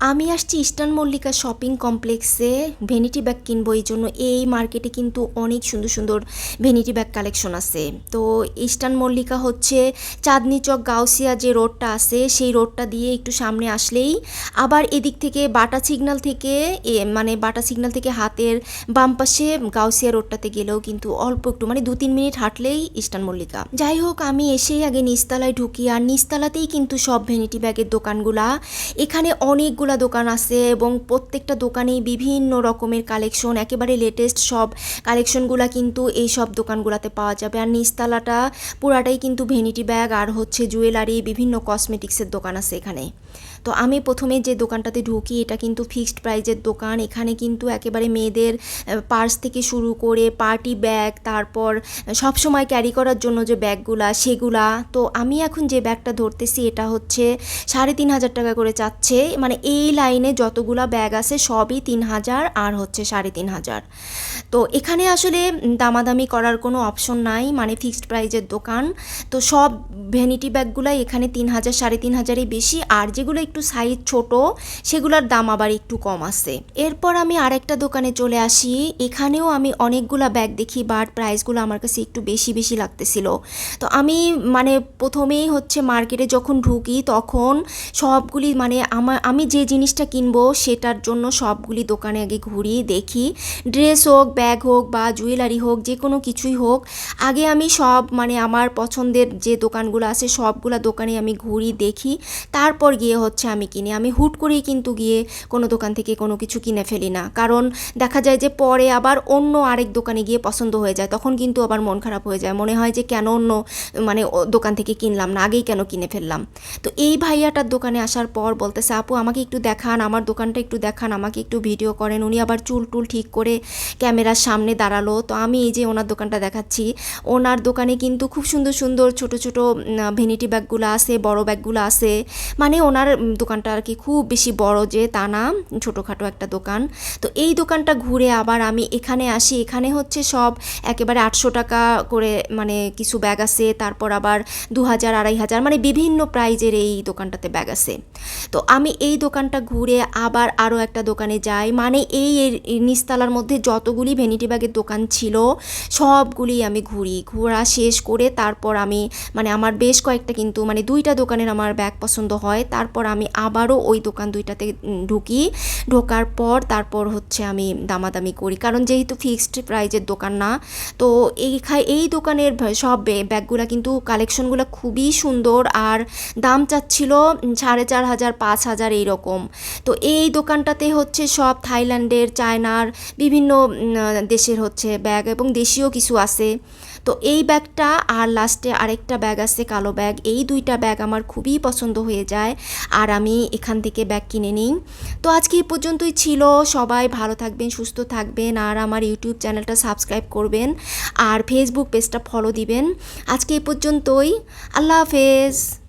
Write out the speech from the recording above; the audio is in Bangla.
আমি আসছি ইস্টার্ন মল্লিকা শপিং কমপ্লেক্সে ভ্যানিটি ব্যাগ কিনবো। এই জন্য এই মার্কেটে কিন্তু অনেক সুন্দর সুন্দর ভ্যানিটি ব্যাগ কালেকশন আছে। তো ইস্টার্ন মল্লিকা হচ্ছে চাঁদনি চক গাউসিয়া যে রোডটা আছে সেই রোডটা দিয়ে একটু সামনে আসলেই, আবার এদিক থেকে বাটা সিগন্যাল থেকে মানে বাটা সিগন্যাল থেকে হাতের বাম পাশে গাউসিয়া রোডটাতে গেলেও কিন্তু অল্প একটু মানে 2-3 মিনিট হাঁটলেই ইস্টার্ন মল্লিকা। যাই হোক, আমি এসেই আগে নিচতলায় ঢুকি, আর নিচতলাতেই কিন্তু সব ভ্যানিটি ব্যাগের দোকানগুলা। এখানে অনেকগুলা দোকান আছে এবং প্রত্যেকটা দোকানেই বিভিন্ন রকমের কালেকশন, একেবারে লেটেস্ট সব কালেকশনগুলা কিন্তু এই সব দোকানগুলোতে পাওয়া যাবে। আর নিচতলাটা পুরাটাই কিন্তু ভ্যানিটি ব্যাগ আর হচ্ছে জুয়েলারি, বিভিন্ন কসমেটিক্সের দোকান আছে এখানে। তো আমি প্রথমে যে দোকানটাতে ঢুকি এটা কিন্তু ফিক্সড প্রাইজের দোকান। এখানে কিন্তু একেবারে মেয়েদের পার্স থেকে শুরু করে পার্টি ব্যাগ, তারপর সব সময় ক্যারি করার জন্য যে ব্যাগগুলা সেগুলা। তো আমি এখন যে ব্যাগটা ধরতেছি এটা হচ্ছে 3,500 টাকা করে চাচ্ছে। মানে এই লাইনে যতগুলা ব্যাগ আছে সবই 3,000 আর হচ্ছে 3,500। তো এখানে আসলে দামাদামি করার কোনো অপশন নাই, মানে ফিক্সড প্রাইজের দোকান। তো সব ভ্যানিটি ব্যাগগুলাই এখানে 3,000 3,500-ই বেশি, আর যেগুলো একটু সাইজ ছোট সেগুলোর দাম আবার একটু কম আছে। এরপর আমি আরেকটা দোকানে চলে আসি। এখানেও আমি অনেকগুলা ব্যাগ দেখি, বাট প্রাইসগুলো আমার কাছে একটু বেশি বেশি লাগতেছিল। তো আমি মানে প্রথমেই হচ্ছে মার্কেটে যখন ঢুকি তখন সবগুলি মানে আমি যে জিনিসটা কিনবো সেটার জন্য সবগুলি দোকানে আগে ঘুরি, দেখি ড্রেস হোক, ব্যাগ হোক বা জুয়েলারি হোক, যে কোনো কিছুই হোক, আগে আমি সব মানে আমার পছন্দের যে দোকানগুলো আছে সবগুলা দোকানে আমি ঘুরি, দেখি, তারপর গিয়ে হচ্ছে আমি কিনি। আমি হুট করেই কিন্তু গিয়ে কোনো দোকান থেকে কোনো কিছু কিনে ফেলি না, কারণ দেখা যায় যে পরে আবার অন্য আরেক দোকানে গিয়ে পছন্দ হয়ে যায়, তখন কিন্তু আবার মন খারাপ হয়ে যায়, মনে হয় যে কেন অন্য মানে দোকান থেকে কিনলাম না, আগেই কেন কিনে ফেললাম। তো এই ভাইয়াটার দোকানে আসার পর বলতেছে, আপু আমাকে একটু দেখান, আমার দোকানটা একটু দেখান, আমাকে একটু ভিডিও করেন। উনি আবার চুল টুল ঠিক করে ক্যামেরার সামনে দাঁড়ালো। তো আমি এই যে ওনার দোকানটা দেখাচ্ছি, ওনার দোকানে কিন্তু খুব সুন্দর সুন্দর ছোট ছোট ভ্যানিটি ব্যাগগুলো আছে, বড় ব্যাগগুলো আছে। মানে ওনার দোকানটা আর কি খুব বেশি বড় যে তা না, ছোটোখাটো একটা দোকান। তো এই দোকানটা ঘুরে আবার আমি এখানে আসি। এখানে হচ্ছে সব একেবারে 800 টাকা করে মানে কিছু ব্যাগ আছে, তারপর আবার 2,000 2,500 মানে বিভিন্ন প্রাইজের এই দোকানটাতে ব্যাগ আছে। তো আমি এই দোকানটা ঘুরে আবার আরও একটা দোকানে যাই, মানে এই নিচতলার মধ্যে যতগুলি ভ্যানিটি ব্যাগের দোকান ছিল সবগুলি আমি ঘোরা শেষ করে তারপর আমি মানে আমার বেশ কয়েকটা কিন্তু মানে 2টা দোকানের আমার ব্যাগ পছন্দ হয়, তারপর আমি আবারও ওই দোকান 2টাতে ঢুকি। ঢোকার পর তারপর হচ্ছে আমি দামাদামি করি, কারণ যেহেতু ফিক্সড প্রাইজের দোকান না। তো এই দোকানের সব ব্যাগগুলা কিন্তু কালেকশনগুলো খুবই সুন্দর, আর দাম চাচ্ছিল 4,500 5,000 এইরকম। তো এই দোকানটাতে হচ্ছে সব থাইল্যান্ডের, চায়নার, বিভিন্ন দেশের হচ্ছে ব্যাগ এবং দেশীয় কিছু আছে। তো এই ব্যাগটা আর লাস্টে আরেকটা ব্যাগ আছে কালো ব্যাগ, এই 2টা ব্যাগ আমার খুবই পছন্দ হয়ে যায় আর আমি এখান থেকে ব্যাগ কিনে নিই। তো আজকে এই পর্যন্তই ছিল। সবাই ভালো থাকবেন, সুস্থ থাকবেন, আর আমার ইউটিউব চ্যানেলটা সাবস্ক্রাইব করবেন আর ফেসবুক পেজটা ফলো দিবেন। আজকে এই পর্যন্তই। আল্লাহ হাফেজ।